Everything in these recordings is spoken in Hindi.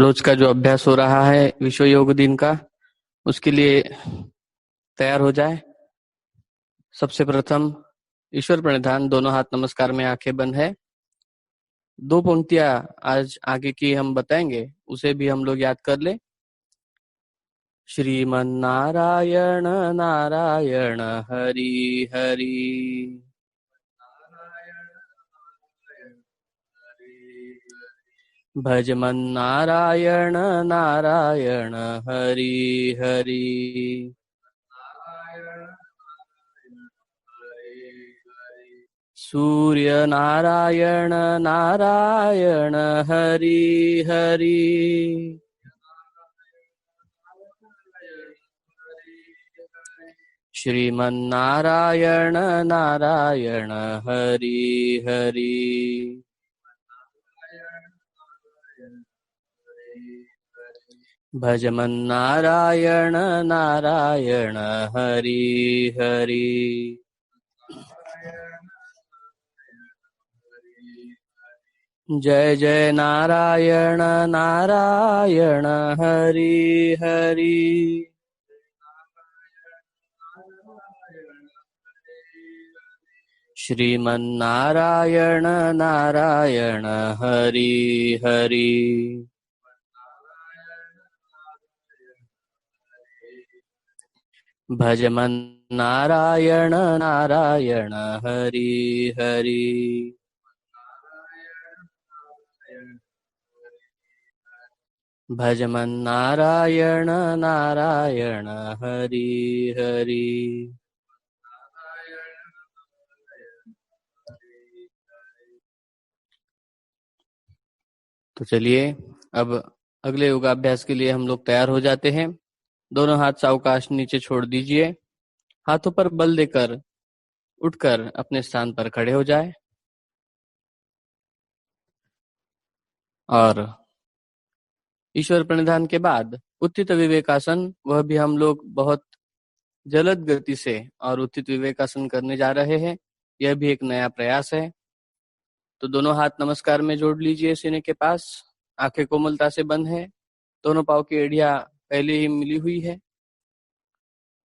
रोज का जो अभ्यास हो रहा है विश्व योग दिन का, उसके लिए तैयार हो जाए। सबसे प्रथम ईश्वर प्रणिधान, दोनों हाथ नमस्कार में, आंखें बंद है। दो पंक्तियां आज आगे की हम बताएंगे, उसे भी हम लोग याद कर ले। श्रीमन नारायण नारायण हरि हरि, भजमन नारायण नारायण हरि हरि, सूर्य नारायण नारायण हरि हरि, श्रीमन नारायण नारायण हरि हरि, भजमन नारायण नारायण हरि हरि, जय जय नारायण नारायण हरि हरि, श्रीमन नारायण नारायण हरि हरि, भजमन नारायण नारायण हरि हरि, भजमन नारायण नारायण हरि हरि। तो चलिए अब अगले योगाभ्यास के लिए हम लोग तैयार हो जाते हैं। दोनों हाथ सावकाश नीचे छोड़ दीजिए। हाथों पर बल देकर उठकर अपने स्थान पर खड़े हो जाए और ईश्वर प्रणिधान के बाद उत्थित विवेकासन, वह भी हम लोग बहुत जलद गति से और उत्थित विवेकासन करने जा रहे हैं। यह भी एक नया प्रयास है। तो दोनों हाथ नमस्कार में जोड़ लीजिए सीने के पास। आंखें कोमलता से बंद है। दोनों पांव की एड़ियां पहले ही मिली हुई है।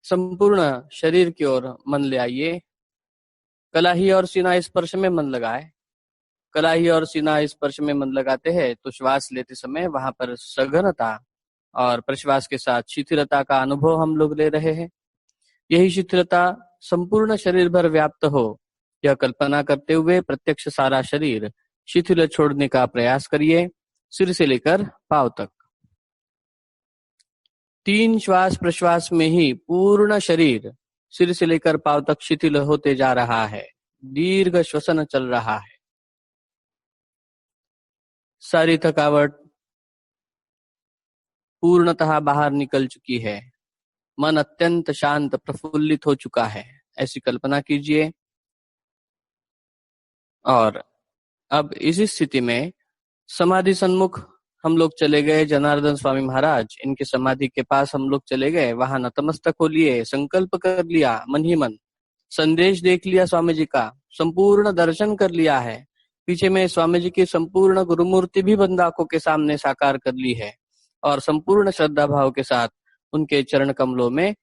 संपूर्ण शरीर की ओर मन ले आइए। कलाई और सीना स्पर्श में मन लगाए। कलाई और सीना स्पर्श में मन लगाते हैं तो श्वास लेते समय वहां पर सघनता और प्रश्वास के साथ शिथिलता का अनुभव हम लोग ले रहे हैं। यही शिथिलता संपूर्ण शरीर भर व्याप्त हो, यह कल्पना करते हुए प्रत्यक्ष सारा शरीर शिथिल छोड़ने का प्रयास करिए, सिर से लेकर पांव तक। 3 श्वास प्रश्वास में ही पूर्ण शरीर सिर से लेकर पांव तक शिथिल होते जा रहा है। दीर्घ श्वसन चल रहा है। सारी थकावट पूर्णतः बाहर निकल चुकी है। मन अत्यंत शांत प्रफुल्लित हो चुका है, ऐसी कल्पना कीजिए। और अब इसी स्थिति में समाधि सन्मुख हम लोग चले गए। जनार्दन स्वामी महाराज, इनके समाधि के पास हम लोग चले गए। वहां नतमस्तक हो लिए, संकल्प कर लिया मन ही मन, संदेश देख लिया स्वामी जी का, संपूर्ण दर्शन कर लिया है। पीछे में स्वामी जी की संपूर्ण गुरुमूर्ति भी बंद आंखों के सामने साकार कर ली है और संपूर्ण श्रद्धा भाव के साथ उनके चरण कमलों में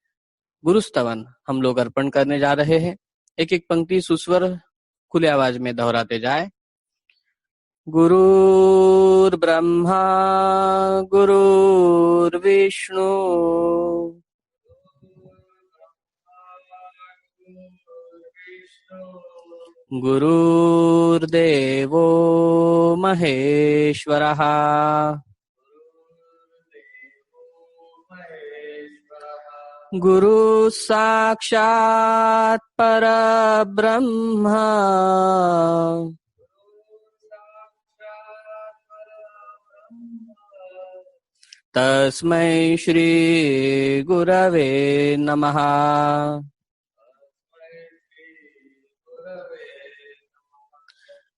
गुरु स्तवन हम लोग अर्पण करने जा रहे हैं। एक एक पंक्ति सुस्वर खुले आवाज में दोहराते जाए। गुरुर्ब्रह्मा गुरुर्विष्णु गुरुर्देवो महेश्वरः गुरु साक्षात् परब्रह्म तस्मै श्री गुरवे नमः।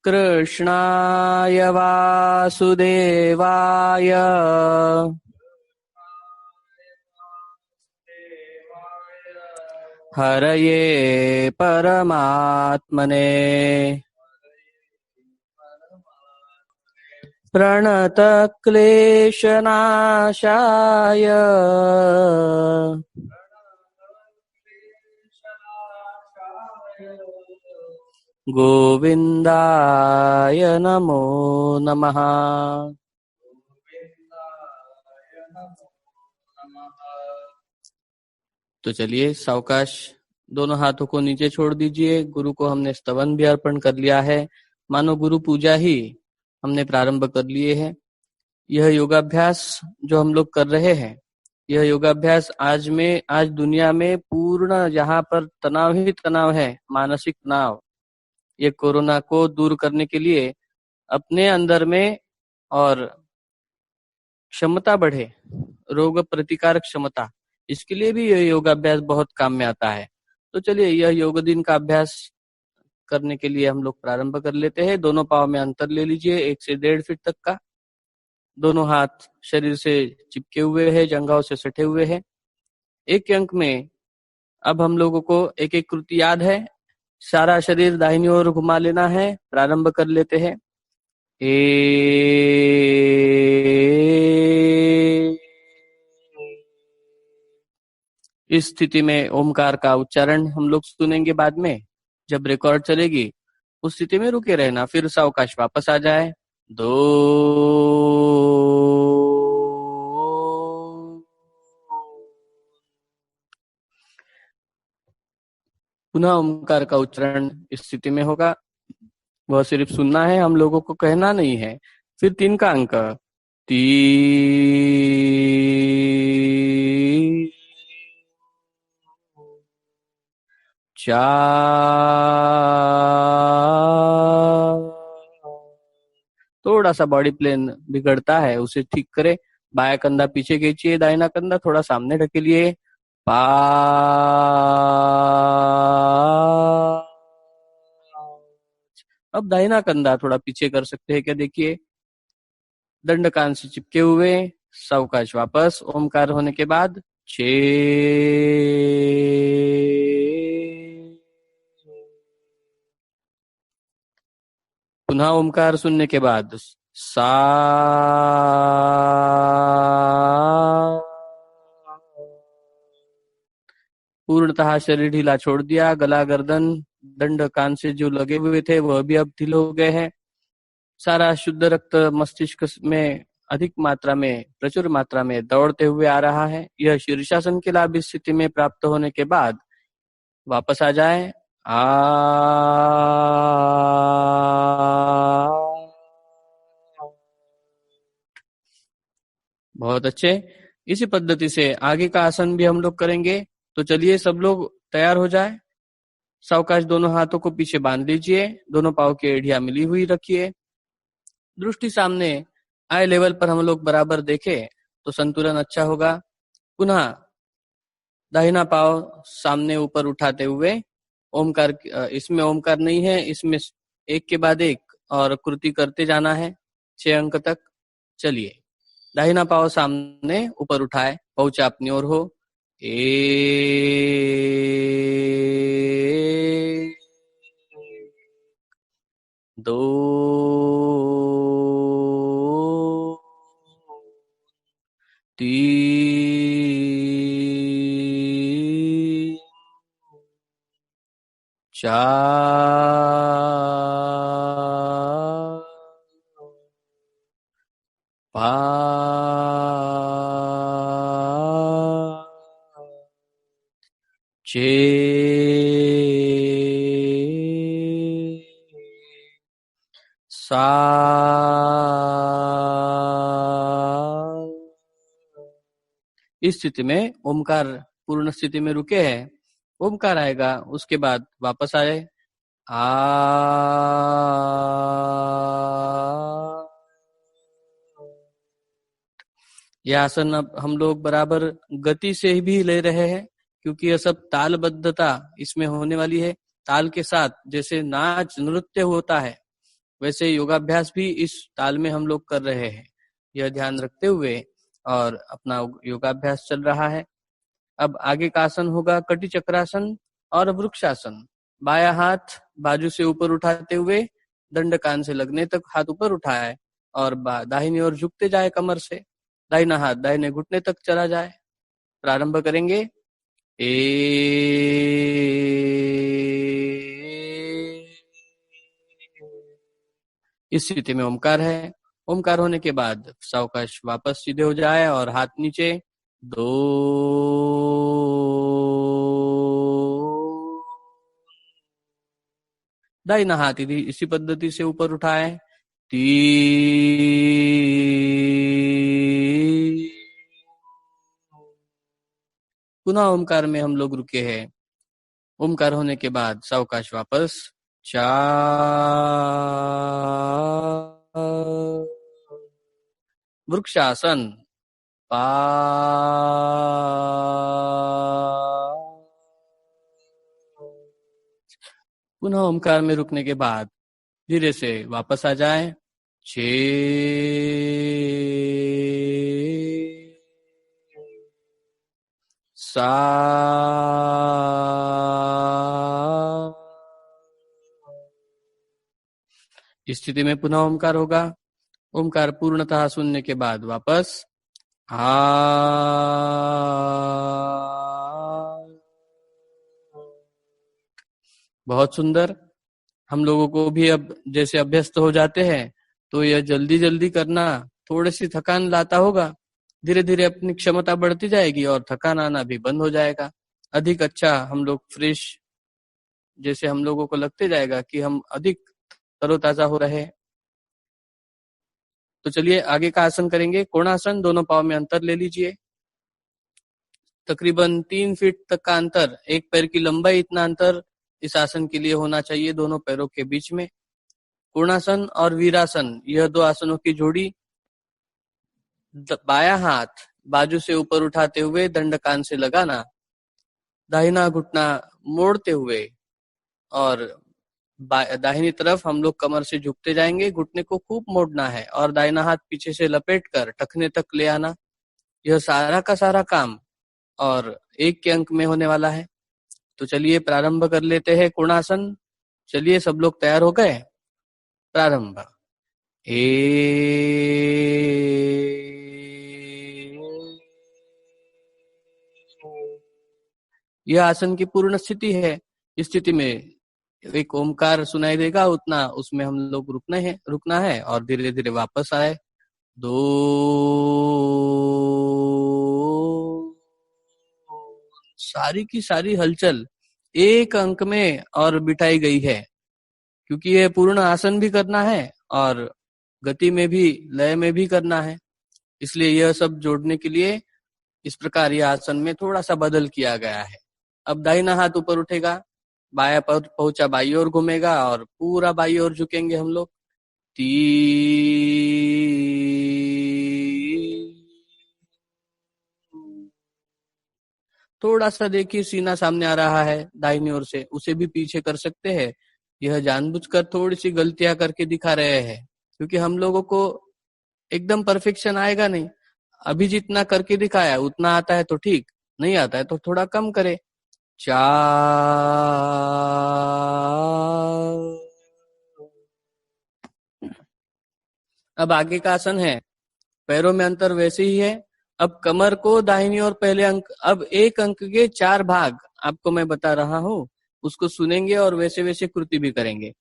कृष्णाय वासुदेवाय हरये परमात्मने प्रणतक्लेशनाशाय गोविन्दाय नमो नमः। तो चलिए सावकाश दोनों हाथों को नीचे छोड़ दीजिए। गुरु को हमने स्तवन भी अर्पण कर लिया है, मानो गुरु पूजा ही हमने प्रारंभ कर लिए है। यह योगाभ्यास जो हम लोग कर रहे हैं, यह योगाभ्यास आज दुनिया में पूर्ण जहाँ पर तनाव ही तनाव है, मानसिक तनाव, ये कोरोना को दूर करने के लिए अपने अंदर में और क्षमता बढ़े, रोग प्रतिकारक क्षमता, इसके लिए भी यह योगाभ्यास बहुत काम में आता है। तो चलिए यह योग दिन का अभ्यास करने के लिए हम लोग प्रारंभ कर लेते हैं। दोनों पाँव में अंतर ले लीजिए 1 से 1.5 फीट तक का। दोनों हाथ शरीर से चिपके हुए हैं, जंघाओं से सटे हुए हैं। एक अंक में अब हम लोगों को एक एक कृति याद है, सारा शरीर दाहिनी ओर घुमा लेना है। प्रारंभ कर लेते हैं। इस स्थिति में ओमकार का उच्चारण हम लोग सुनेंगे बाद में, जब रिकॉर्ड चलेगी उस स्थिति में रुके रहना, फिर सावकाश वापस आ जाए। दो, पुनः ओमकार का उच्चारण इस स्थिति में होगा, वह सिर्फ सुनना है, हम लोगों को कहना नहीं है। फिर 3 का अंक, 3, 4, थोड़ा सा बॉडी प्लेन बिगड़ता है, उसे ठीक करे। बाया कंधा पीछे खींचिए, दाहिना कंधा थोड़ा सामने ढकेलिए। 5, अब दाहिना कंधा थोड़ा पीछे कर सकते हैं क्या, देखिए। दंड कान से चिपके हुए, सावकाश वापस ओमकार होने के बाद 6, पुनः ओमकार सुनने के बाद 7, पूर्णतः शरीर ढीला छोड़ दिया। गला, गर्दन, दंड कान से जो लगे हुए थे वह भी अब ढीले हो गए हैं। सारा शुद्ध रक्त मस्तिष्क में अधिक मात्रा में, प्रचुर मात्रा में दौड़ते हुए आ रहा है। यह शीर्षासन के लाभ इस स्थिति में प्राप्त होने के बाद वापस आ जाए। बहुत अच्छे। इसी पद्धति से आगे का आसन भी हम लोग करेंगे। तो चलिए सब लोग तैयार हो जाए। सावकाश दोनों हाथों को पीछे बांध लीजिए, दोनों पाँव की एड़ियां मिली हुई रखिए, दृष्टि सामने आई लेवल पर हम लोग बराबर देखें तो संतुलन अच्छा होगा। पुनः दाहिना पाँव सामने ऊपर उठाते हुए ओमकार, इसमें ओमकार नहीं है, इसमें एक के बाद एक और कृति करते जाना है 6 अंक तक। चलिए दाहिना पाँव सामने ऊपर उठाए, पहुंचा अपनी ओर हो। 1, 2, 3, 4, 5, 6, 7। इस स्थिति में ओमकार पूर्ण स्थिति में रुके हैं। ओमकार आएगा उसके बाद वापस आए। आ, यह आसन अब हम लोग बराबर गति से भी ले रहे हैं, क्योंकि यह सब तालबद्धता इसमें होने वाली है। ताल के साथ जैसे नाच नृत्य होता है, वैसे योगाभ्यास भी इस ताल में हम लोग कर रहे हैं, यह ध्यान रखते हुए और अपना योगाभ्यास चल रहा है। अब आगे का आसन होगा कटी चक्रासन और वृक्षासन। बाया हाथ बाजू से ऊपर उठाते हुए दंड कान से लगने तक हाथ ऊपर उठाया है और दाहिनी ओर झुकते जाए कमर से। दाहिना हाथ दाहिने घुटने तक चला जाए। प्रारंभ करेंगे। ए इस स्थिति में ओमकार है। ओमकार होने के बाद सावकाश वापस सीधे हो जाए और हाथ नीचे। दो दाहिना हाथ इसी पद्धति से ऊपर उठाए। तीन पुनः ओमकार में हम लोग रुके हैं। ओमकार होने के बाद सावकाश वापस। चार वृक्षासन। पुनः ओमकार में रुकने के बाद धीरे से वापस आ जाए। 6 7 इस स्थिति में पुनः ओमकार होगा। ओमकार पूर्णतः सुनने के बाद वापस बहुत सुंदर। हम लोगों को भी अब जैसे अभ्यस्त हो जाते हैं तो यह जल्दी जल्दी करना थोड़ी सी थकान लाता होगा। धीरे धीरे अपनी क्षमता बढ़ती जाएगी और थकान आना भी बंद हो जाएगा। अधिक अच्छा हम लोग फ्रेश जैसे हम लोगों को लगते जाएगा कि हम अधिक तरोताजा हो रहे हैं। तो चलिए आगे का आसन करेंगे। कोणासन। दोनों पाँव में अंतर ले लीजिए। तकरीबन 3 फीट तक का अंतर, एक पैर की लंबाई इतना अंतर इस आसन के लिए होना चाहिए दोनों पैरों के बीच में। कोणासन और वीरासन, यह दो आसनों की जोड़ी। बायां हाथ बाजू से ऊपर उठाते हुए दंड कान से लगाना। दाहिना घुटना मोड़ते हुए और दाहिनी तरफ हम लोग कमर से झुकते जाएंगे। घुटने को खूब मोड़ना है और दाहिना हाथ पीछे से लपेट कर टखने तक ले आना। यह सारा का सारा काम और 1 के अंक में होने वाला है। तो चलिए प्रारंभ कर लेते हैं कोणासन। चलिए सब लोग तैयार हो गए। प्रारंभ। यह आसन की पूर्ण स्थिति है। इस स्थिति में एक ओमकार सुनाई देगा, उतना उसमें हम लोग रुकना है और धीरे धीरे वापस आए। 2 सारी की सारी हलचल 1 अंक में और बिठाई गई है, क्योंकि यह पूर्ण आसन भी करना है और गति में भी लय में भी करना है। इसलिए यह सब जोड़ने के लिए इस प्रकार यह आसन में थोड़ा सा बदल किया गया है। अब दाहिना हाथ ऊपर उठेगा, बायां पैर पहुंचा बाई ओर घूमेगा और पूरा बाई ओर झुकेंगे हम लोग। 3 थोड़ा सा देखिए सीना सामने आ रहा है दाहिनी ओर से, उसे भी पीछे कर सकते हैं। यह जानबूझकर थोड़ी सी गलतियां करके दिखा रहे हैं, क्योंकि हम लोगों को एकदम परफेक्शन आएगा नहीं। अभी जितना करके दिखाया उतना आता है तो ठीक, नहीं आता है तो थोड़ा कम करे। 4 अब आगे का आसन है। पैरों में अंतर वैसे ही है। अब कमर को दाहिनी ओर पहले अंक, अब 1 अंक के 4 भाग आपको मैं बता रहा हूँ, उसको सुनेंगे और वैसे वैसे कृति भी करेंगे।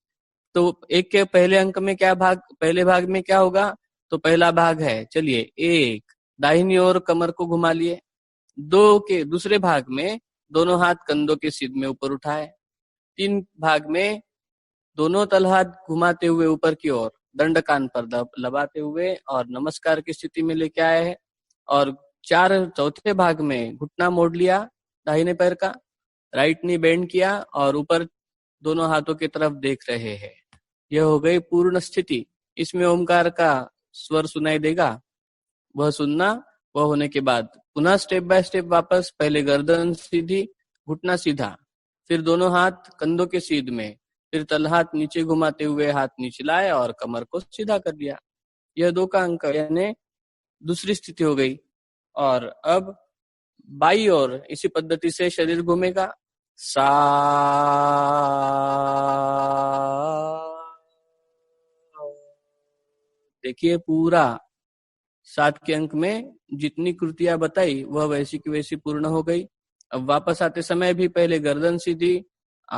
तो 1 के पहले अंक में क्या भाग, पहले भाग में क्या होगा? तो पहला भाग है, चलिए 1 दाहिनी ओर कमर को घुमा लिए। 2 के दूसरे भाग में दोनों हाथ कंधों के सीध में ऊपर उठाए। 3 भाग में दोनों तलहाथ घुमाते हुए ऊपर की ओर दंड कान पर दबाते हुए और नमस्कार की स्थिति में लेके आए हैं। और चौथे भाग में घुटना मोड़ लिया दाहिने पैर का, राइट नी बेंड किया और ऊपर दोनों हाथों की तरफ देख रहे हैं। यह हो गई पूर्ण स्थिति। इसमें ओमकार का स्वर सुनाई देगा, वह सुनना। वह होने के बाद पुनः स्टेप बाय स्टेप वापस, पहले गर्दन सीधी, घुटना सीधा, फिर दोनों हाथ कंधों के सीध में, फिर तलहाथ नीचे घुमाते हुए हाथ नीचे लाए और कमर को सीधा कर दिया। यह 2 का अंक यानी दूसरी स्थिति हो गई। और अब बाई ओर इसी पद्धति से शरीर घूमेगा। 7 देखिए पूरा 7 के अंक में जितनी कृतियां बताई वह वैसी की वैसी पूर्ण हो गई। अब वापस आते समय भी पहले गर्दन सीधी, आ,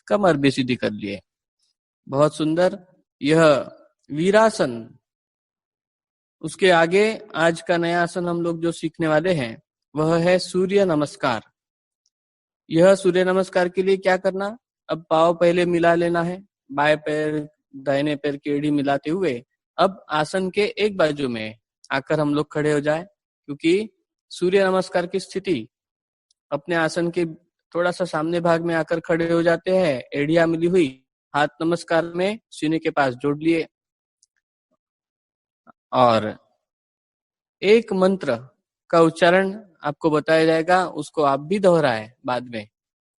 कमर भी सीधी कर लिए। बहुत सुंदर। यह वीरासन। उसके आगे आज का नया आसन हम लोग जो सीखने वाले हैं वह है सूर्य नमस्कार। यह सूर्य नमस्कार के लिए क्या करना, अब पाँव पहले मिला लेना है, बाएं पैर दाहिने पैर की एड़ी मिलाते हुए अब आसन के एक बाजू में आकर हम लोग खड़े हो जाए, क्योंकि सूर्य नमस्कार की स्थिति अपने आसन के थोड़ा सा सामने भाग में आकर खड़े हो जाते हैं, एड़ियां मिली हुई, हाथ नमस्कार में सीने के पास जोड़ लिए और एक मंत्र का उच्चारण आपको बताया जाएगा, उसको आप भी दोहराए बाद में,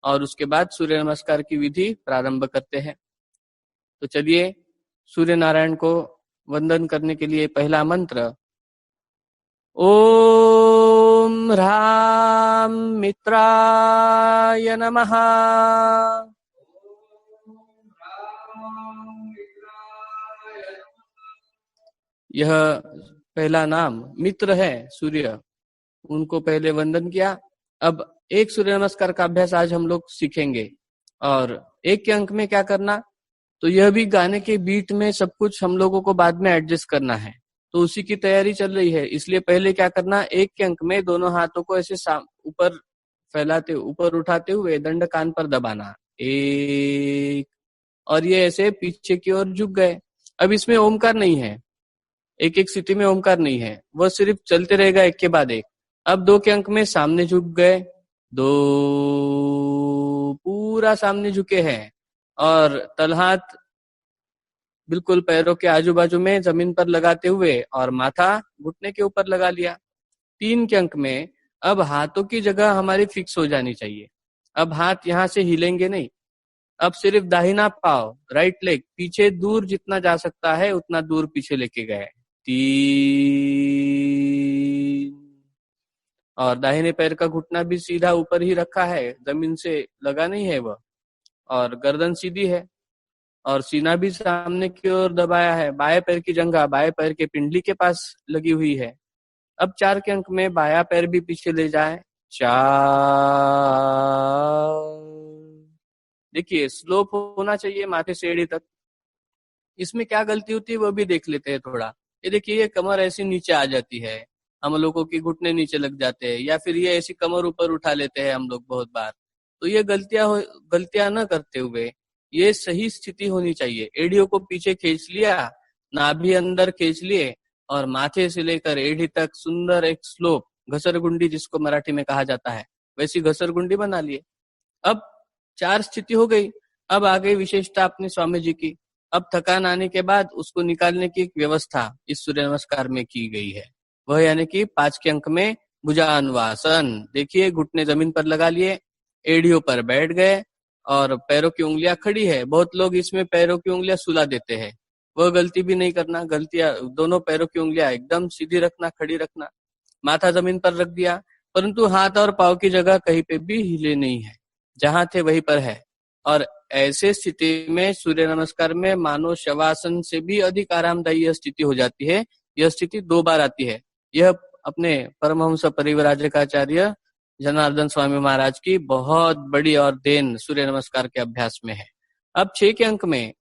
और उसके बाद सूर्य नमस्कार की विधि प्रारंभ करते हैं। तो चलिए सूर्य नारायण को वंदन करने के लिए पहला मंत्र, ओम ह्राम मित्राय नमः। यह पहला नाम मित्र है सूर्य, उनको पहले वंदन किया। अब एक सूर्य नमस्कार का अभ्यास आज हम लोग सीखेंगे, और एक के अंक में क्या करना, तो यह भी गाने के बीट में सब कुछ हम लोगों को बाद में एडजस्ट करना है, तो उसी की तैयारी चल रही है। इसलिए पहले क्या करना, एक के अंक में दोनों हाथों को ऐसे ऊपर फैलाते, ऊपर उठाते हुए दंड कान पर दबाना, एक, और ये ऐसे पीछे की ओर झुक गए। अब इसमें ओमकार नहीं है, एक एक स्थिति में ओमकार नहीं है, वह सिर्फ चलते रहेगा एक के बाद एक। अब 2 के अंक में सामने झुक गए, 2, पूरा सामने झुके हैं, और तलहाथ बिल्कुल पैरों के आजू बाजू में जमीन पर लगाते हुए और माथा घुटने के ऊपर लगा लिया। 3 के अंक में अब हाथों की जगह हमारी फिक्स हो जानी चाहिए। अब हाथ यहां से हिलेंगे नहीं, अब सिर्फ दाहिना पाव, राइट लेग पीछे दूर जितना जा सकता है उतना दूर पीछे लेके गए, 3, और दाहिने पैर का घुटना भी सीधा ऊपर ही रखा है, जमीन से लगा नहीं है वह, और गर्दन सीधी है, और सीना भी सामने की ओर दबाया है। बाएं पैर की जंघा बाएं पैर के पिंडली के पास लगी हुई है। अब 4 के अंक में बायां पैर भी पीछे ले जाए, 4, देखिए स्लोप होना चाहिए माथे से एड़ी तक। इसमें क्या गलती होती है वो भी देख लेते हैं थोड़ा। ये देखिए, ये कमर ऐसी नीचे आ जाती है, हम लोगों की घुटने नीचे लग जाते हैं, या फिर ये ऐसी कमर ऊपर उठा लेते हैं हम लोग बहुत बार। तो ये गलतियां न करते हुए ये सही स्थिति होनी चाहिए। एड़ियों को पीछे खींच लिया, नाभि अंदर खींच लिए, और माथे से लेकर एड़ी तक सुंदर एक स्लोप, घसरगुंडी जिसको मराठी में कहा जाता है, वैसी घसरगुंडी बना लिए। अब 4 स्थिति हो गई। अब आ गई विशेषता अपने स्वामी जी की। अब थकान आने के बाद उसको निकालने की एक व्यवस्था इस सूर्य नमस्कार में की गई है, वह यानी कि 5 के अंक में भुजानुवासन। देखिए घुटने जमीन पर लगा लिए, एड़ियों पर बैठ गए, और पैरों की उंगलियां खड़ी है। बहुत लोग इसमें पैरों की उंगलियां सुला देते हैं, वह गलती भी नहीं करना। गलतियां, दोनों पैरों की उंगलियां एकदम सीधी रखना, खड़ी रखना, माथा जमीन पर रख दिया, परंतु हाथ और पांव की जगह कहीं पे भी हिले नहीं है, जहां थे वहीं पर है। और ऐसे स्थिति में सूर्य नमस्कार में मानो शवासन से भी अधिक आरामदायी यह स्थिति हो जाती है। यह स्थिति 2 बार आती है। यह अपने परमहंस परिव्राजकाचार्य जनार्दन स्वामी महाराज की बहुत बड़ी और देन सूर्य नमस्कार के अभ्यास में है। अब 6 के अंक में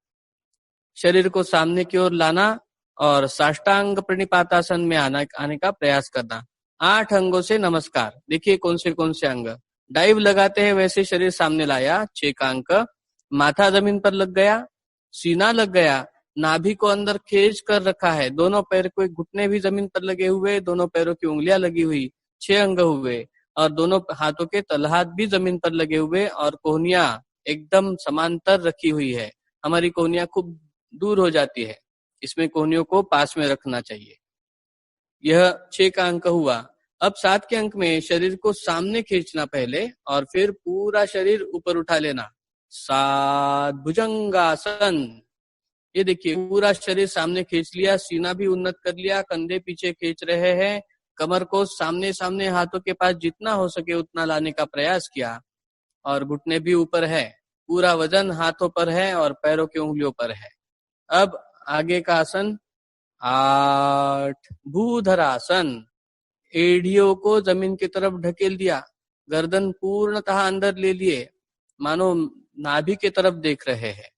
शरीर को सामने की ओर लाना और साष्टांग प्रणिपातासन में आने का प्रयास करना। 8 अंगों से नमस्कार, देखिए कौन से अंग। डाइव लगाते हैं वैसे शरीर सामने लाया, 6 का अंक। माथा जमीन पर लग गया, सीना लग गया, नाभि को अंदर खींच कर रखा है, दोनों पैर को, घुटने भी जमीन पर लगे हुए, दोनों पैरों की उंगलियां लगी हुई, 6 अंग हुए, और दोनों हाथों के तलहाथ भी जमीन पर लगे हुए, और कोहनियां एकदम समांतर रखी हुई है। हमारी कोहनियां खूब दूर हो जाती है, इसमें कोहनियों को पास में रखना चाहिए। यह 6 का अंक हुआ। अब 7 के अंक में शरीर को सामने खींचना पहले, और फिर पूरा शरीर ऊपर उठा लेना, 7 भुजंगासन। ये देखिए पूरा शरीर सामने खींच लिया, सीना भी उन्नत कर लिया, कंधे पीछे खींच रहे हैं, कमर को सामने सामने हाथों के पास जितना हो सके उतना लाने का प्रयास किया, और घुटने भी ऊपर है, पूरा वजन हाथों पर है और पैरों की उंगलियों पर है। अब आगे का आसन 8 भूधरासन। एड़ियों को जमीन की तरफ ढकेल दिया, गर्दन पूर्णतः अंदर ले लिए, मानो नाभि की तरफ देख रहे हैं।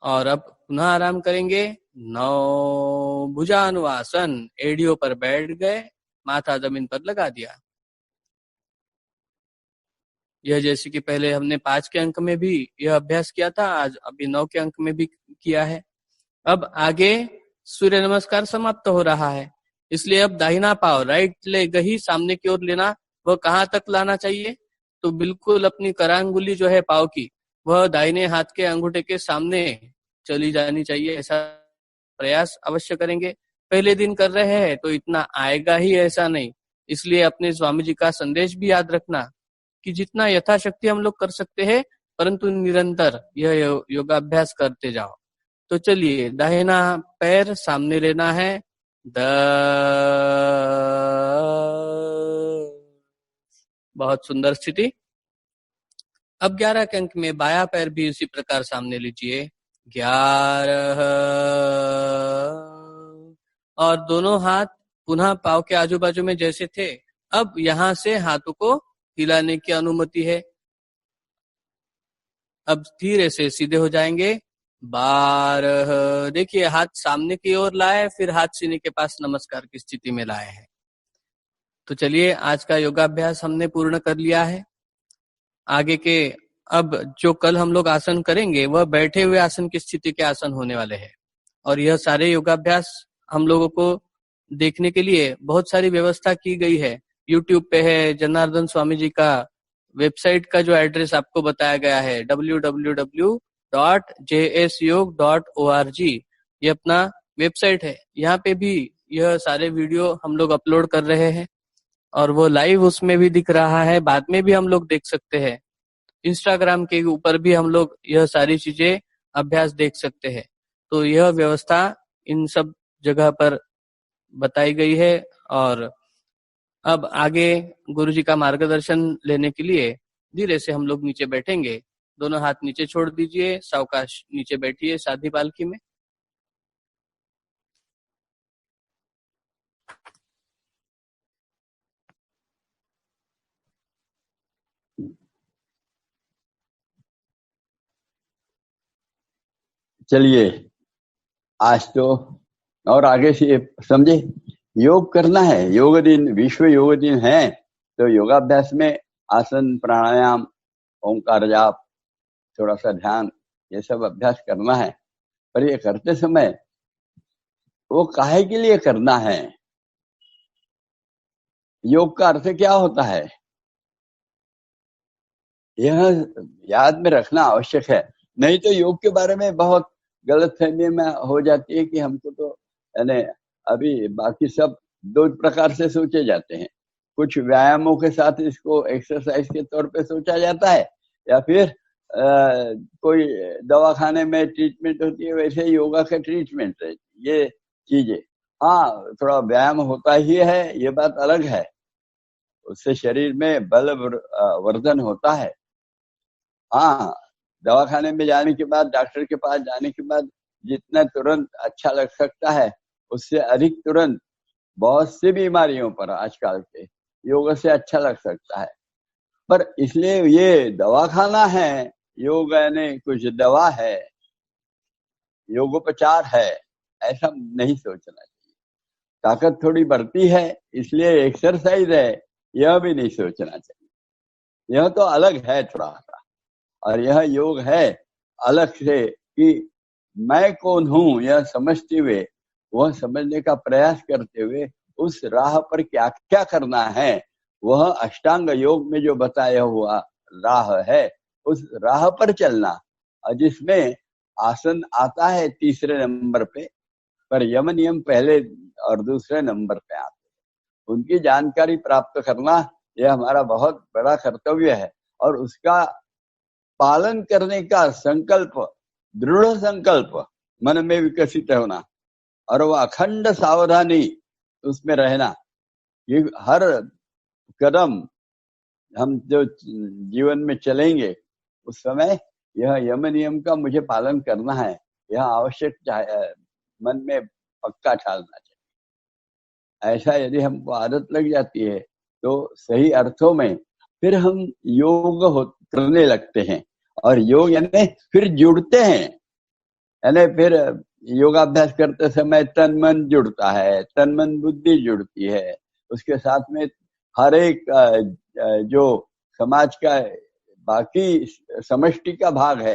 और अब पुनः आराम करेंगे। 9 भुजानुआसन। एड़ियों पर बैठ गए, माथा जमीन पर लगा दिया। यह जैसे कि पहले हमने 5 के अंक में भी यह अभ्यास किया था, आज अभी 9 के अंक में भी किया है। अब आगे सूर्य नमस्कार समाप्त हो रहा है, इसलिए अब दाहिना पांव राइट लेग ही सामने की ओर लेना। वह कहाँ तक लाना चाहिए? तो बिल्कुल अपनी करांगुली जो है पांव की, वह दाहिने हाथ के अंगूठे के सामने चली जानी चाहिए। ऐसा प्रयास अवश्य करेंगे। पहले दिन कर रहे हैं तो इतना आएगा ही ऐसा नहीं, इसलिए अपने स्वामी जी का संदेश भी याद रखना कि जितना यथाशक्ति हम लोग कर सकते हैं, परंतु निरंतर यह योगाभ्यास करते जाओ। तो चलिए, दाहिना पैर सामने लेना है। 10। बहुत सुंदर स्थिति। अब 11 के अंक में बायां पैर भी उसी प्रकार सामने लीजिए। 11। और दोनों हाथ पुनः पांव के आजू बाजू में जैसे थे, अब यहां से हाथों को हिलाने की अनुमति है। अब धीरे से सीधे हो जाएंगे। 12। देखिए, हाथ सामने की ओर लाए, फिर हाथ सीने के पास नमस्कार की स्थिति में लाए हैं। तो चलिए, आज का योगाभ्यास हमने पूर्ण कर लिया है। आगे के अब जो कल हम लोग आसन करेंगे वह बैठे हुए आसन की स्थिति के आसन होने वाले हैं। और यह सारे योगाभ्यास हम लोगों को देखने के लिए बहुत सारी व्यवस्था की गई है। यूट्यूब पे है, जनार्दन स्वामी जी का वेबसाइट का जो एड्रेस आपको बताया गया है www.jsyog.org, ये अपना वेबसाइट है। यहाँ पे भी यह सारे वीडियो हम लोग अपलोड कर रहे हैं और वो लाइव उसमें भी दिख रहा है, बाद में भी हम लोग देख सकते हैं। इंस्टाग्राम के ऊपर भी हम लोग यह सारी चीजें अभ्यास देख सकते हैं। तो यह व्यवस्था इन सब जगह पर बताई गई है। और अब आगे गुरुजी का मार्गदर्शन लेने के लिए धीरे से हम लोग नीचे बैठेंगे। दोनों हाथ नीचे छोड़ दीजिए, सावकाश नीचे बैठिए साधी पालकी में। चलिए, आज तो और आगे से समझे, योग करना है। योग दिन, विश्व योग दिन है, तो योगाभ्यास में आसन, प्राणायाम, ओंकार जाप, थोड़ा सा ध्यान, ये सब अभ्यास करना है। पर ये करते समय वो काहे के लिए करना है? योग का अर्थ क्या होता है, यह याद में रखना आवश्यक है। नहीं तो योग के बारे में बहुत गलतफहमी में हो जाती है कि हमको तो यानी अभी बाकी सब दो प्रकार से सोचे जाते हैं। कुछ व्यायामों के साथ इसको एक्सरसाइज के तौर पे सोचा जाता है, या फिर कोई दवाखाने में ट्रीटमेंट होती है, वैसे योगा का ट्रीटमेंट है ये चीजें। हाँ, थोड़ा व्यायाम होता ही है, ये बात अलग है, उससे शरीर में बल वर्धन होता है। हाँ, दवाखाने में जाने के बाद, डॉक्टर के पास जाने के बाद जितना तुरंत अच्छा लग सकता है, उससे अधिक तुरंत बहुत सी बीमारियों पर आजकल के योग से अच्छा लग सकता है। पर इसलिए ये दवाखाना है, योग यानी कुछ दवा है, योगोपचार है, ऐसा नहीं सोचना चाहिए। ताकत थोड़ी बढ़ती है इसलिए एक्सरसाइज है, यह भी नहीं सोचना चाहिए। यह तो अलग है थोड़ा सा, और यह योग है अलग से कि मैं कौन हूं यह समझते हुए, वह समझने का प्रयास करते हुए उस राह पर क्या क्या करना है, वह अष्टांग योग में जो बताया हुआ राह है, उस राह पर चलना। जिसमें आसन आता है तीसरे नंबर पे, पर यम नियम पहले और दूसरे नंबर पे आते हैं। उनकी जानकारी प्राप्त करना यह हमारा बहुत बड़ा कर्तव्य है, और उसका पालन करने का संकल्प, दृढ़ संकल्प मन में विकसित होना, और वह अखंड सावधानी उसमें रहना। ये हर कदम हम जो जीवन में चलेंगे उस समय यह यम नियम का मुझे पालन करना है, यह आवश्यक मन में पक्का ठालना चाहिए। ऐसा यदि हमको आदत लग जाती है तो सही अर्थों में फिर हम योग करने लगते हैं, और योग यानी फिर जुड़ते हैं, यानी फिर योगाभ्यास करते समय तन मन जुड़ता है, तन मन बुद्धि जुड़ती है, उसके साथ में हर एक जो समाज का बाकी समष्टि का भाग है,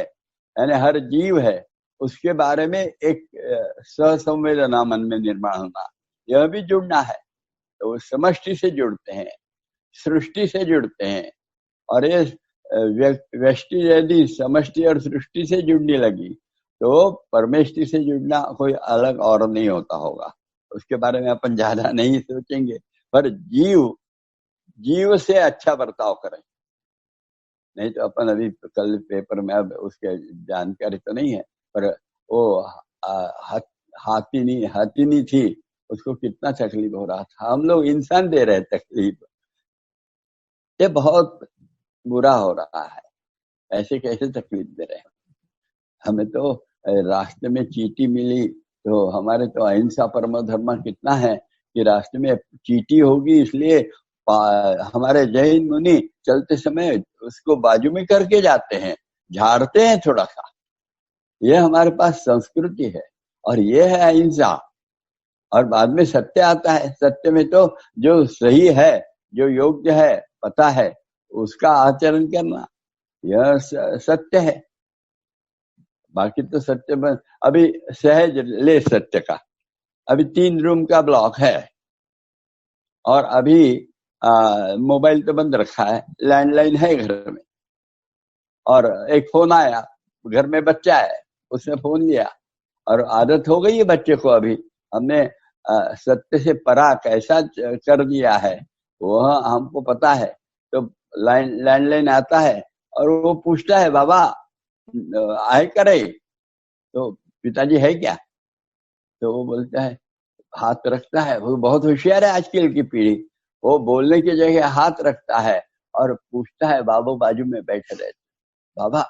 यानी हर जीव है, उसके बारे में एक सहसंवेदना मन में निर्माण होना, यह भी जुड़ना है। तो समष्टि से जुड़ते हैं, सृष्टि से जुड़ते हैं, और ये व्यष्टि यदि समष्टि और सृष्टि से जुड़ने लगी तो परमेष्टि से जुड़ना कोई अलग और नहीं होता होगा। उसके बारे में अपन ज्यादा नहीं सोचेंगे, पर जीव से अच्छा बर्ताव करें। नहीं तो अपन अभी कल पेपर में, अब उसके जानकारी तो नहीं है, पर वो हाथी थी, उसको कितना तकलीफ हो रहा था। हम लोग इंसान दे रहे तकलीफ, ये बहुत बुरा हो रहा है। ऐसे कैसे तकलीफ दे रहे हैं? हमें तो रास्ते में चींटी मिली तो हमारे तो अहिंसा परमो धर्म कितना है कि रास्ते में चींटी होगी, इसलिए हमारे जैन मुनि चलते समय उसको बाजू में करके जाते हैं, झाड़ते हैं थोड़ा सा। ये हमारे पास संस्कृति है, और ये है अहिंसा। और बाद में सत्य आता है। सत्य में तो जो सही है, जो योग्य है, पता है, उसका आचरण करना, यह सत्य है। बाकी तो सत्य में अभी सहज ले सत्य का, अभी 3 रूम का ब्लॉक है, और अभी मोबाइल तो बंद रखा है, लैंडलाइन है घर में, और एक फोन आया, घर में बच्चा है, उसने फोन लिया, और आदत हो गई है बच्चे को। अभी हमने सत्य से परा कैसा कर दिया है वह हमको पता है। तो लैंडलाइन आता है और वो पूछता है, बाबा आए करे, तो पिताजी है क्या? तो वो बोलता है, हाथ रखता है। वो बहुत होशियार है आजकल की पीढ़ी, वो बोलने की जगह हाथ रखता है और पूछता है, बाबू बाजू में बैठे रहते, बाबा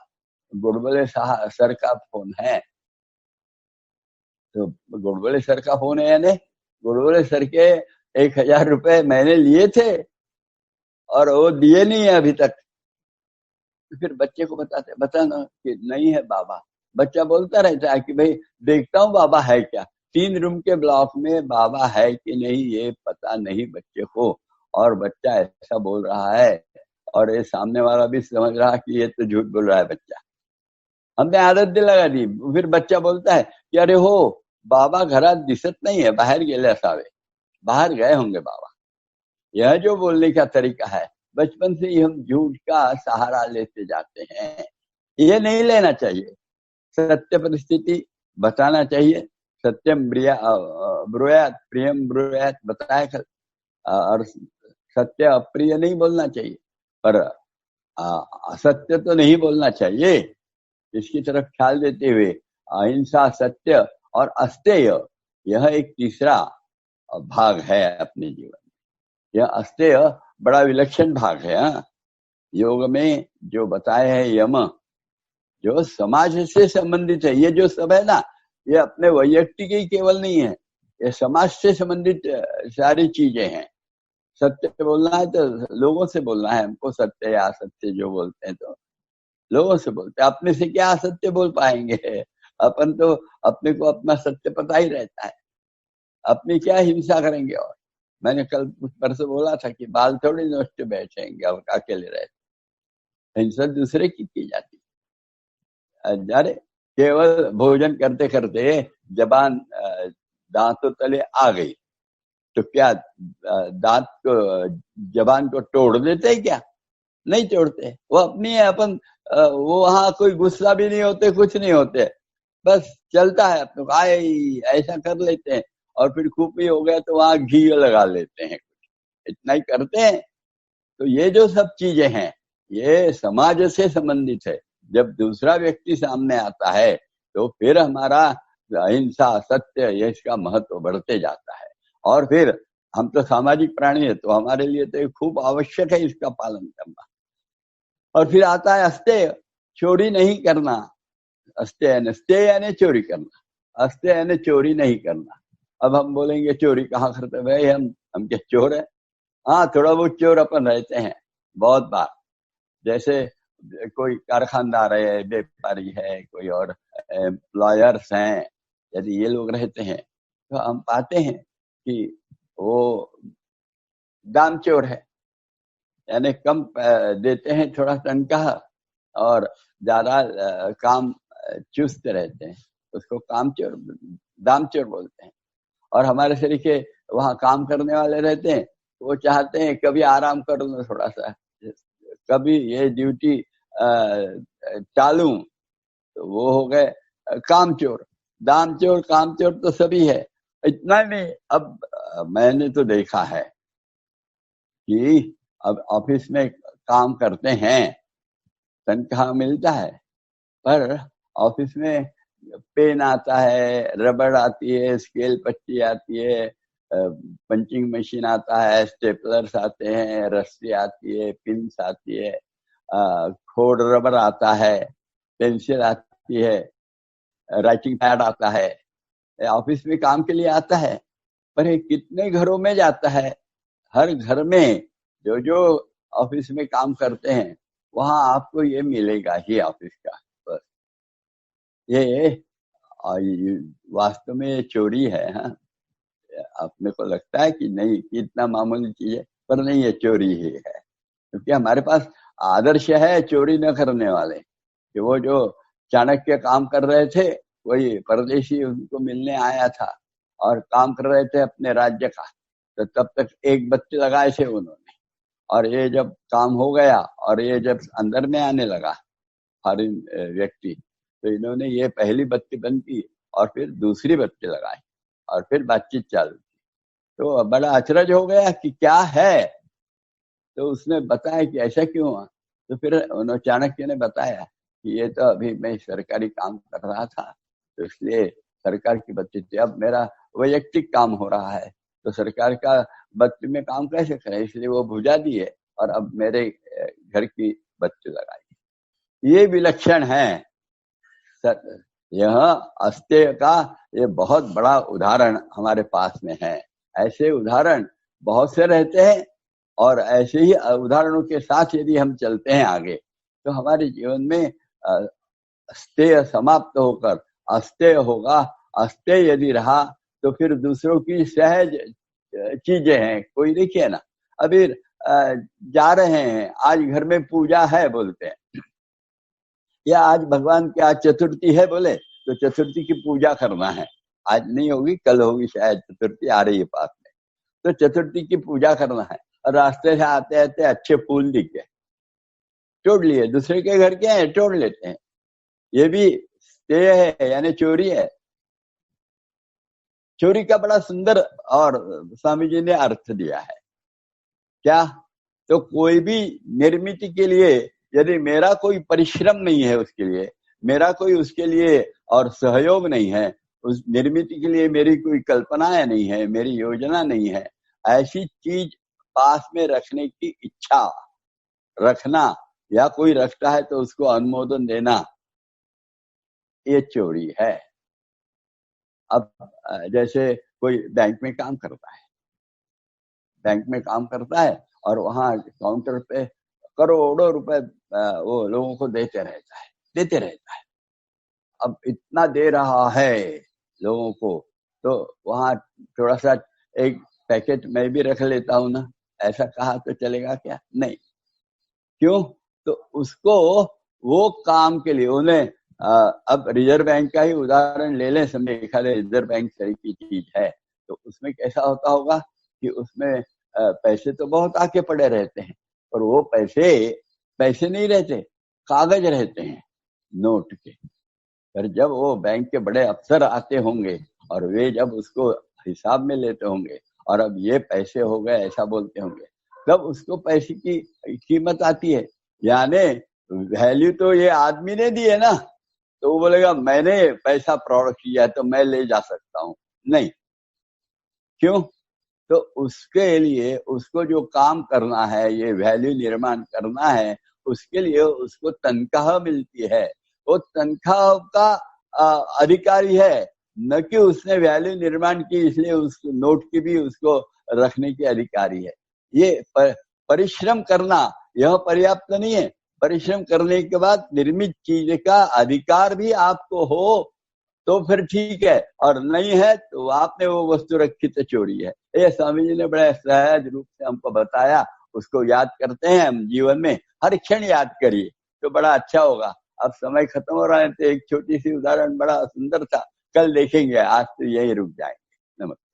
गुड़बले सर का फोन है? तो गुड़बले सर का फोन है, यानी गुड़बले सर के 1000 रुपए मैंने लिए थे और वो दिए नहीं है अभी तक। तो फिर बच्चे को बताना कि नहीं है बाबा। बच्चा बोलता रहता है कि भाई देखता हूँ बाबा है क्या। 3 रूम के ब्लॉक में बाबा है कि नहीं ये पता नहीं बच्चे को, और बच्चा ऐसा बोल रहा है, और ये सामने वाला भी समझ रहा कि ये तो झूठ बोल रहा है बच्चा। हमने आदत दिला दी। फिर बच्चा बोलता है कि अरे हो बाबा घरात दिसत नहीं है, बाहर गेले असावे, बाहर गए होंगे बाबा। यह जो बोलने का तरीका है, बचपन से ही हम झूठ का सहारा लेते जाते हैं। ये नहीं लेना चाहिए। सत्य परिस्थिति बताना चाहिए। सत्यम ब्रूयात प्रियम ब्रूयात बताया कर, और सत्य अप्रिय नहीं बोलना चाहिए, पर असत्य तो नहीं बोलना चाहिए। इसकी तरफ ख्याल देते हुए अहिंसा, सत्य और अस्तेय, यह एक तीसरा भाग है अपने जीवन में। यह अस्तेय बड़ा विलक्षण भाग है। योग में जो बताए है यम, जो समाज से संबंधित है। ये जो सब है ना, ये अपने वैयक्तिक ही केवल नहीं है, ये समाज से संबंधित सारी चीजें हैं। सत्य बोलना है तो लोगों से बोलना है हमको। सत्य या असत्य जो बोलते हैं तो लोगों से बोलते हैं, अपने से क्या असत्य बोल पाएंगे? अपन तो अपने को अपना सत्य पता ही रहता है, अपनी क्या हिंसा करेंगे। और मैंने कल परसों बोला था कि बाल थोड़ी नोचते बैठेंगे और अकेले रहते। हिंसा दूसरे की जाती है। अरे केवल भोजन करते करते जबान दांतों तले आ गई तो क्या दांत को, जबान को तोड़ देते क्या? नहीं तोड़ते। वो अपनी है, अपन वो वहां कोई गुस्सा भी नहीं होते, कुछ नहीं होते, बस चलता है अपने को। आए ऐसा कर लेते हैं, और फिर खूब ही हो गया तो वहां घी लगा लेते हैं, इतना ही करते हैं। तो ये जो सब चीजें हैं, ये समाज से संबंधित है। जब दूसरा व्यक्ति सामने आता है तो फिर हमारा अहिंसा, सत्य, ये इसका महत्व बढ़ते जाता है। और फिर हम तो सामाजिक प्राणी है, तो हमारे लिए तो खूब आवश्यक है इसका पालन करना। और फिर आता है अस्तेय, चोरी नहीं करना, अस्ते यानी चोरी करना, अस्ते यानी चोरी नहीं करना। अब हम बोलेंगे चोरी कहाँ करते, भाई हम क्या चोर है? हाँ, थोड़ा बहुत चोर अपन रहते हैं बहुत बार। जैसे कोई कारखानदार है, व्यापारी है, कोई और एम्प्लॉयर्स हैं, यदि ये लोग रहते हैं तो हम पाते हैं कि वो दाम चोर है, यानी कम देते हैं थोड़ा तनख्वाह और ज्यादा काम चुस्त रहते हैं, उसको काम चोर, दाम चोर बोलते हैं। और हमारे शरीर के वहाँ काम करने वाले रहते हैं, वो चाहते हैं कभी आराम कर लूं थोड़ा सा, कभी ये ड्यूटी टालूं, तो वो हो गए कामचोर। दामचोर कामचोर तो सभी है। इतना नहीं, अब मैंने तो देखा है कि अब ऑफिस में काम करते हैं, तनख्वाह मिलता है, पर ऑफिस में पेन आता है, रबड़ आती है, स्केल पट्टी आती है, पंचिंग मशीन आता है, स्टेपलर्स आते हैं, रस्सी आती है, पिन्स आती है, खोड रबर आता है, पेंसिल आती है, राइटिंग पैड आता है। ऑफिस में काम के लिए आता है, पर ये कितने घरों में जाता है। हर घर में जो जो ऑफिस में काम करते हैं वहां आपको ये मिलेगा ही ऑफिस का। बस ये वास्तव में ये चोरी है। हाँ, अपने को लगता है कि नहीं कि इतना मामूली चीज है, पर नहीं, ये चोरी ही है। क्योंकि हमारे पास आदर्श है चोरी न करने वाले, कि वो जो चाणक्य काम कर रहे थे, वही परदेशी उनको मिलने आया था और काम कर रहे थे अपने राज्य का, तो तब तक एक बत्ती लगाए थे उन्होंने, और ये जब काम हो गया और ये जब अंदर में आने लगा हर व्यक्ति, तो इन्होंने ये पहली बत्ती बंद की और फिर दूसरी बत्ती लगाई और फिर बातचीत चालू की। तो बड़ा अचरज हो गया कि क्या है, तो उसने बताया कि ऐसा क्यों हुआ। तो फिर उन्होंने चाणक्य ने बताया कि ये तो अभी मैं सरकारी काम कर रहा था, तो इसलिए सरकार की बत्ती थी, अब मेरा वैयक्तिक काम हो रहा है, तो सरकार का बत्ती में काम कैसे करें, इसलिए वो बुझा दी है और अब मेरे घर की बत्ती लगाई। ये विलक्षण है। यह अस्तेय का ये बहुत बड़ा उदाहरण हमारे पास में है। ऐसे उदाहरण बहुत से रहते हैं, और ऐसे ही उदाहरणों के साथ यदि हम चलते हैं आगे, तो हमारे जीवन में अस्तेय समाप्त होकर अस्तेय होगा। अस्तेय यदि रहा तो फिर दूसरों की सहज चीजें हैं। कोई देखिए ना, अभी जा रहे हैं, आज घर में पूजा है बोलते हैं, या आज भगवान की आज चतुर्थी है बोले, तो चतुर्थी की पूजा करना है, आज नहीं होगी कल होगी शायद, चतुर्थी आ रही है पास में, तो चतुर्थी की पूजा करना है, और रास्ते से आते आते अच्छे फूल दिख गए, तोड़ लिए, दूसरे के घर के हैं तोड़ लेते हैं, ये भी स्तेय है, यानी चोरी है। चोरी का बड़ा सुंदर और स्वामी जी ने अर्थ दिया है। क्या? तो कोई भी निर्मित के लिए यदि मेरा कोई परिश्रम नहीं है, उसके लिए मेरा कोई उसके लिए और सहयोग नहीं है, उस निर्मित के लिए मेरी कोई कल्पनाएं नहीं है, मेरी योजना नहीं है, ऐसी चीज पास में रखने की इच्छा रखना, या कोई रखता है तो उसको अनुमोदन देना, ये चोरी है। अब जैसे कोई बैंक में काम करता है, बैंक में काम करता है और वहां काउंटर पे करोड़ों रुपए वो लोगों को देते रहता है। अब इतना दे रहा है लोगों को, तो वहां थोड़ा सा एक पैकेट मैं भी रख लेता हूं ना, ऐसा कहा तो चलेगा क्या? नहीं। क्यों? तो उसको वो काम के लिए उन्हें अब रिजर्व बैंक का ही उदाहरण ले लें, समझे, रिजर्व बैंक तरह की चीज है, तो उसमें कैसा होता होगा कि उसमें पैसे तो बहुत आके पड़े रहते हैं, और वो पैसे नहीं रहते, कागज रहते हैं नोट के। पर जब वो बैंक के बड़े अफसर आते होंगे और वे जब उसको हिसाब में लेते होंगे और अब ये पैसे हो गए ऐसा बोलते होंगे, तब उसको पैसे की कीमत आती है। यानी वैल्यू तो ये आदमी ने दी है ना, तो वो बोलेगा मैंने पैसा प्रोडक्ट किया है तो मैं ले जा सकता हूं। नहीं। क्यों? तो उसके लिए उसको जो काम करना है, ये वैल्यू निर्माण करना है, उसके लिए उसको तनख्वाह मिलती है, वो तनख्वाह का अधिकारी है, न कि उसने वैल्यू निर्माण की इसलिए उस नोट की भी उसको रखने की अधिकारी है। ये परिश्रम करना यह पर्याप्त नहीं है। परिश्रम करने के बाद निर्मित चीज का अधिकार भी आपको हो तो फिर ठीक है, और नहीं है तो आपने वो वस्तु रखी तो चोरी है। ये स्वामी जी ने बड़े सहज रूप से हमको बताया, उसको याद करते हैं हम जीवन में, हर क्षण याद करिए तो बड़ा अच्छा होगा। अब समय खत्म हो रहा है तो एक छोटी सी उदाहरण बड़ा सुंदर था, कल देखेंगे, आज तो यही रुक जाएंगे। नमस्कार।